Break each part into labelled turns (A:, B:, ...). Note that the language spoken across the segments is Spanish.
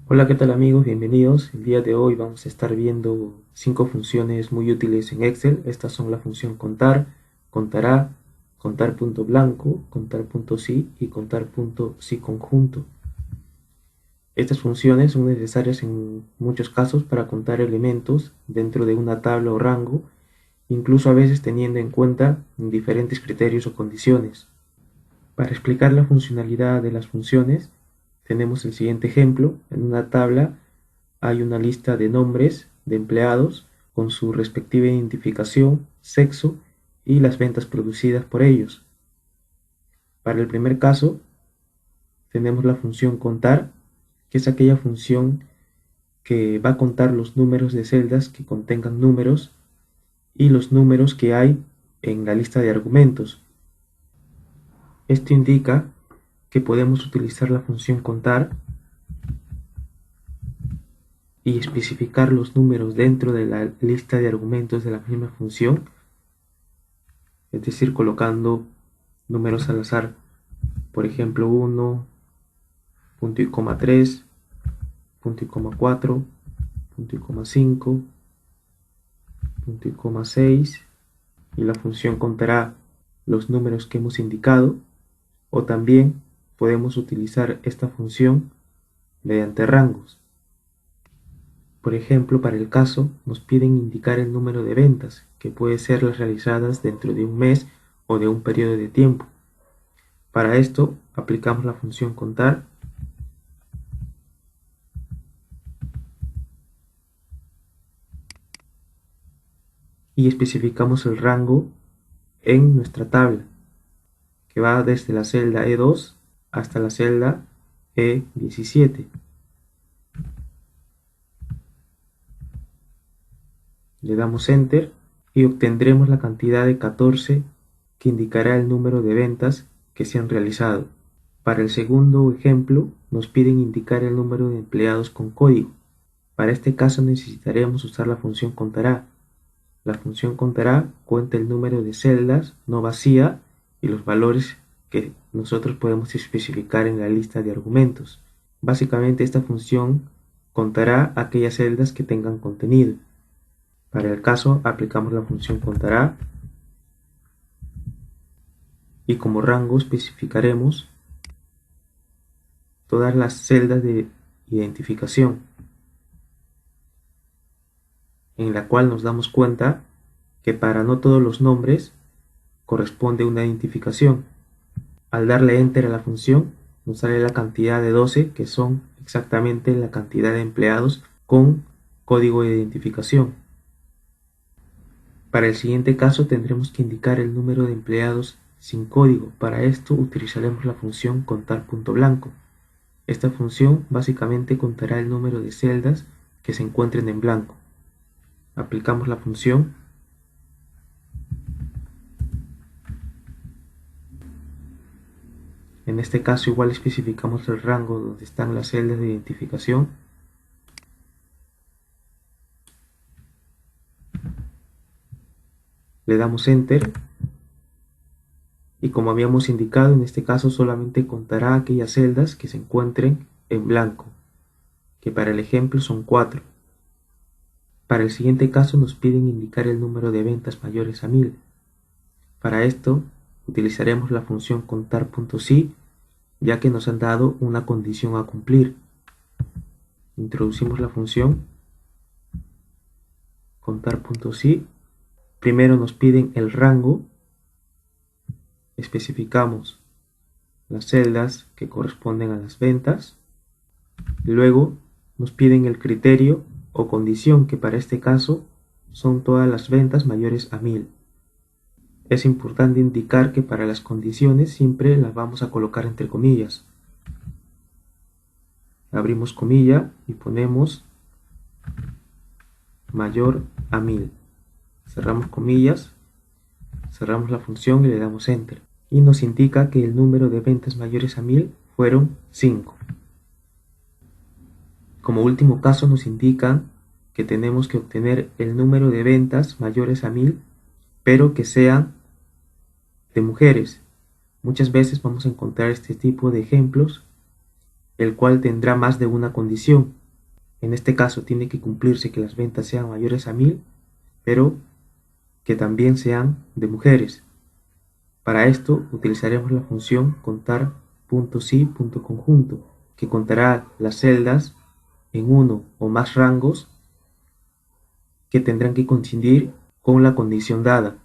A: Hola, ¿qué tal amigos? Bienvenidos. El día de hoy vamos a estar viendo 5 funciones muy útiles en Excel. Estas son la función contar, contará, contar punto blanco, contar punto sí y contar punto sí conjunto. Estas funciones son necesarias en muchos casos para contar elementos dentro de una tabla o rango, incluso a veces teniendo en cuenta diferentes criterios o condiciones. Para explicar la funcionalidad de las funciones, tenemos el siguiente ejemplo. En una tabla hay una lista de nombres de empleados con su respectiva identificación, sexo y las ventas producidas por ellos. Para el primer caso, tenemos la función contar, que es aquella función que va a contar los números de celdas que contengan números y los números que hay en la lista de argumentos. Esto indica que podemos utilizar la función contar y especificar los números dentro de la lista de argumentos de la misma función, es decir, colocando números al azar, por ejemplo 1, punto y coma 3, punto y coma 4, punto y coma 5, punto y coma 6, y la función contará los números que hemos indicado, o también podemos utilizar esta función mediante rangos. Por ejemplo, para el caso nos piden indicar el número de ventas, que puede ser las realizadas dentro de un mes o de un periodo de tiempo. Para esto aplicamos la función contar y especificamos el rango en nuestra tabla, que va desde la celda E2 hasta la celda E17. Le damos Enter y obtendremos la cantidad de 14 que indicará el número de ventas que se han realizado. Para el segundo ejemplo nos piden indicar el número de empleados con código. Para este caso necesitaremos usar la función contará. La función contará cuenta el número de celdas no vacía y los valores que nosotros podemos especificar en la lista de argumentos. Básicamente esta función contará aquellas celdas que tengan contenido. Para el caso aplicamos la función contará y como rango especificaremos todas las celdas de identificación, en la cual nos damos cuenta que para no todos los nombres corresponde una identificación. Al darle Enter a la función nos sale la cantidad de 12, que son exactamente la cantidad de empleados con código de identificación. Para el siguiente caso tendremos que indicar el número de empleados sin código. Para esto utilizaremos la función contar.blanco. Esta función básicamente contará el número de celdas que se encuentren en blanco. Aplicamos la función en este caso igual especificamos el rango donde están las celdas de identificación. Le damos Enter y como habíamos indicado, en este caso solamente contará aquellas celdas que se encuentren en blanco, que para el ejemplo son 4. Para el siguiente caso nos piden indicar el número de ventas mayores a 1000. Para esto utilizaremos la función contar.sí, ya que nos han dado una condición a cumplir. Introducimos la función contar.sí. Primero nos piden el rango, especificamos las celdas que corresponden a las ventas, luego nos piden el criterio o condición, que para este caso son todas las ventas mayores a 1000. Es importante indicar que para las condiciones siempre las vamos a colocar entre comillas. Abrimos comilla y ponemos mayor a 1000. Cerramos comillas, cerramos la función y le damos Enter. Y nos indica que el número de ventas mayores a 1000 fueron 5. Como último caso nos indican que tenemos que obtener el número de ventas mayores a 1000, pero que sean de mujeres. Muchas veces vamos a encontrar este tipo de ejemplos, el cual tendrá más de una condición. En este caso tiene que cumplirse que las ventas sean mayores a 1000, pero que también sean de mujeres. Para esto utilizaremos la función contar.si.conjunto, que contará las celdas en uno o más rangos que tendrán que coincidir con la condición dada.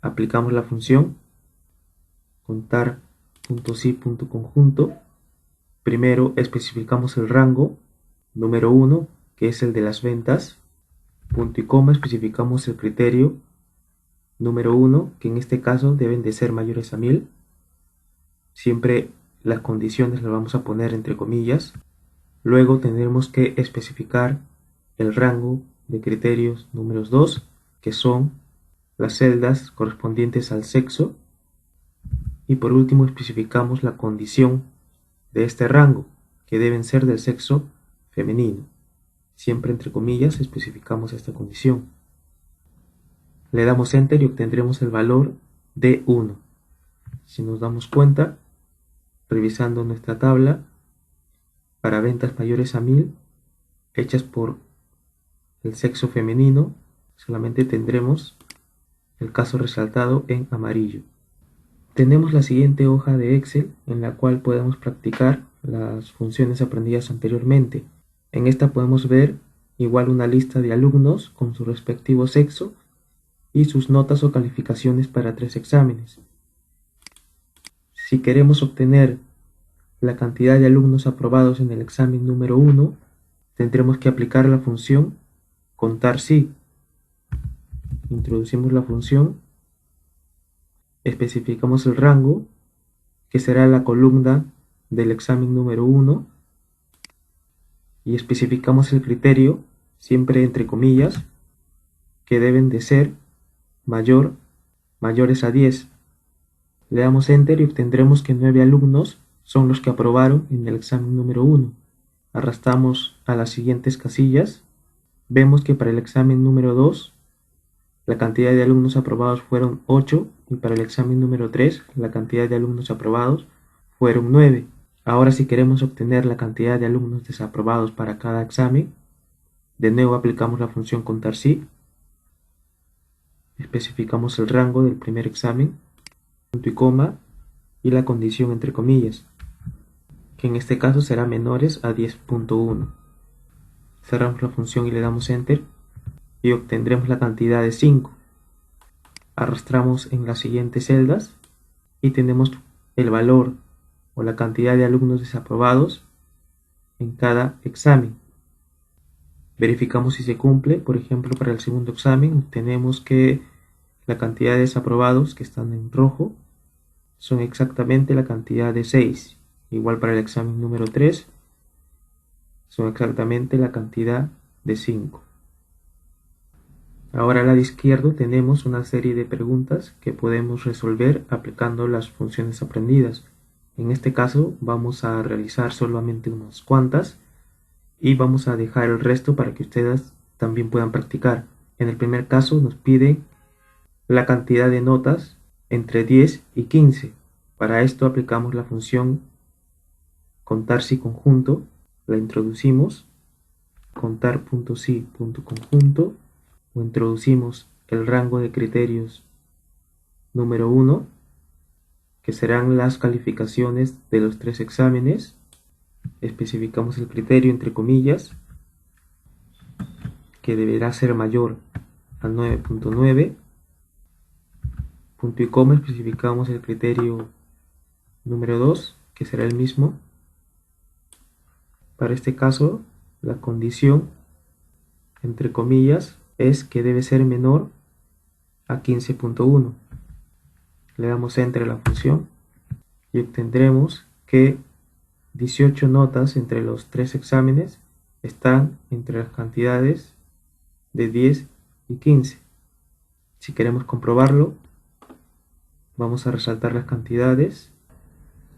A: Aplicamos la función contar.si.conjunto. Primero especificamos el rango número 1, que es el de las ventas. Punto y coma, especificamos el criterio número 1, que en este caso deben de ser mayores a 1000. Siempre las condiciones las vamos a poner entre comillas. Luego tendremos que especificar el rango de criterios números 2, que son las celdas correspondientes al sexo. Y por último especificamos la condición de este rango, que deben ser del sexo femenino. Siempre entre comillas especificamos esta condición. Le damos Enter y obtendremos el valor de 1. Si nos damos cuenta, revisando nuestra tabla, para ventas mayores a 1000, hechas por el sexo femenino, solamente tendremos el caso resaltado en amarillo. Tenemos la siguiente hoja de Excel en la cual podemos practicar las funciones aprendidas anteriormente. En esta podemos ver igual una lista de alumnos con su respectivo sexo y sus notas o calificaciones para 3 exámenes. Si queremos obtener la cantidad de alumnos aprobados en el examen número 1, tendremos que aplicar la función contar si. Introducimos la función, especificamos el rango, que será la columna del examen número 1, y especificamos el criterio, siempre entre comillas, que deben de ser mayores a 10. Le damos Enter y obtendremos que 9 alumnos son los que aprobaron en el examen número 1. Arrastramos a las siguientes casillas. Vemos que para el examen número 2 la cantidad de alumnos aprobados fueron 8 y para el examen número 3 la cantidad de alumnos aprobados fueron 9. Ahora si queremos obtener la cantidad de alumnos desaprobados para cada examen, de nuevo aplicamos la función contar si. Especificamos el rango del primer examen, punto y coma, y la condición entre comillas, que en este caso será menores a 10.1. Cerramos la función y le damos Enter y obtendremos la cantidad de 5. Arrastramos en las siguientes celdas y tenemos el valor o la cantidad de alumnos desaprobados en cada examen. Verificamos si se cumple. Por ejemplo, para el segundo examen tenemos que la cantidad de desaprobados, que están en rojo, son exactamente la cantidad de 6. Igual para el examen número 3 son exactamente la cantidad de 5. Ahora al lado izquierdo tenemos una serie de preguntas que podemos resolver aplicando las funciones aprendidas. En este caso vamos a realizar solamente unas cuantas y vamos a dejar el resto para que ustedes también puedan practicar. En el primer caso nos pide la cantidad de notas entre 10 y 15. Para esto aplicamos la función contar si conjunto, la introducimos, contar.si.conjunto, o introducimos el rango de criterios número 1, que serán las calificaciones de los 3 exámenes. Especificamos el criterio entre comillas, que deberá ser mayor a 9.9. Punto y coma, especificamos el criterio número 2, que será el mismo. Para este caso, la condición, entre comillas, es que debe ser menor a 15.1. Le damos Enter a la función y obtendremos que 18 notas entre los 3 exámenes están entre las cantidades de 10 y 15. Si queremos comprobarlo, vamos a resaltar las cantidades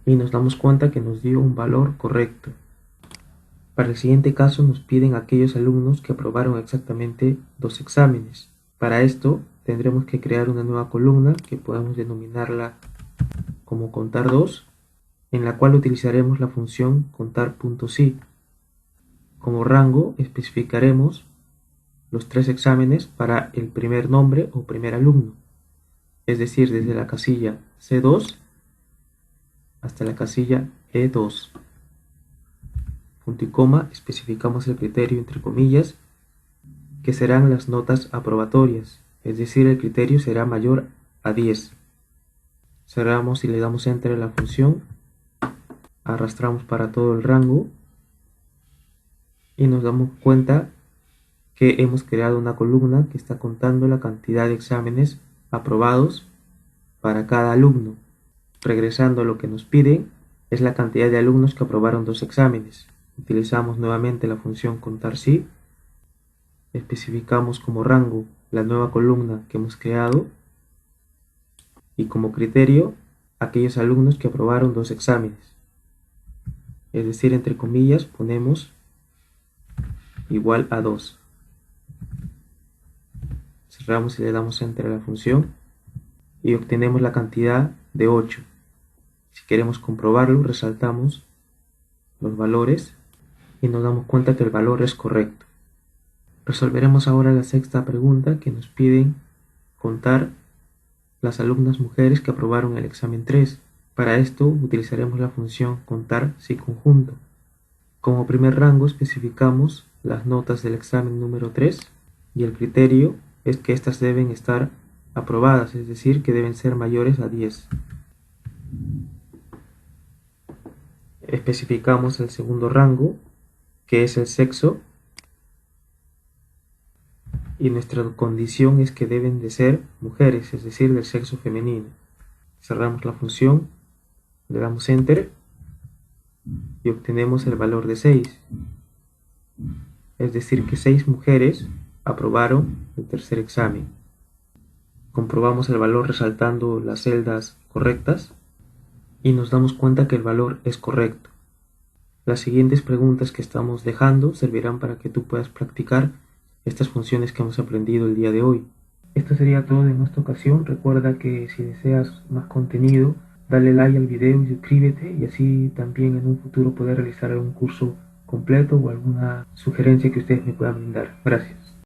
A: y nos damos cuenta que nos dio un valor correcto. Para el siguiente caso nos piden aquellos alumnos que aprobaron exactamente 2 exámenes. Para esto tendremos que crear una nueva columna que podemos denominarla como contar 2, en la cual utilizaremos la función contar.si. Como rango especificaremos los 3 exámenes para el primer nombre o primer alumno, es decir, desde la casilla C2 hasta la casilla E2. Punto y coma, especificamos el criterio entre comillas, que serán las notas aprobatorias, es decir, el criterio será mayor a 10. Cerramos y le damos enter a la función, arrastramos para todo el rango y nos damos cuenta que hemos creado una columna que está contando la cantidad de exámenes aprobados para cada alumno. Regresando a lo que nos piden, es la cantidad de alumnos que aprobaron 2 exámenes. Utilizamos nuevamente la función contar si, especificamos como rango la nueva columna que hemos creado y como criterio aquellos alumnos que aprobaron 2 exámenes. Es decir, entre comillas ponemos igual a 2. Cerramos y le damos enter a la función y obtenemos la cantidad de 8. Si queremos comprobarlo, resaltamos los valores y nos damos cuenta que el valor es correcto. Resolveremos ahora la sexta pregunta que nos piden contar las alumnas mujeres que aprobaron el examen 3. Para esto utilizaremos la función contar si conjunto. Como primer rango especificamos las notas del examen número 3 y el criterio es que éstas deben estar aprobadas, es decir, que deben ser mayores a 10. Especificamos el segundo rango, que es el sexo, y nuestra condición es que deben de ser mujeres, es decir, del sexo femenino. Cerramos la función, le damos enter y obtenemos el valor de 6. Es decir, que 6 mujeres aprobaron el tercer examen. Comprobamos el valor resaltando las celdas correctas y nos damos cuenta que el valor es correcto. Las siguientes preguntas que estamos dejando servirán para que tú puedas practicar estas funciones que hemos aprendido el día de hoy. Esto sería todo en esta ocasión. Recuerda que si deseas más contenido, dale like al video y suscríbete, y así también en un futuro poder realizar algún curso completo o alguna sugerencia que ustedes me puedan brindar. Gracias.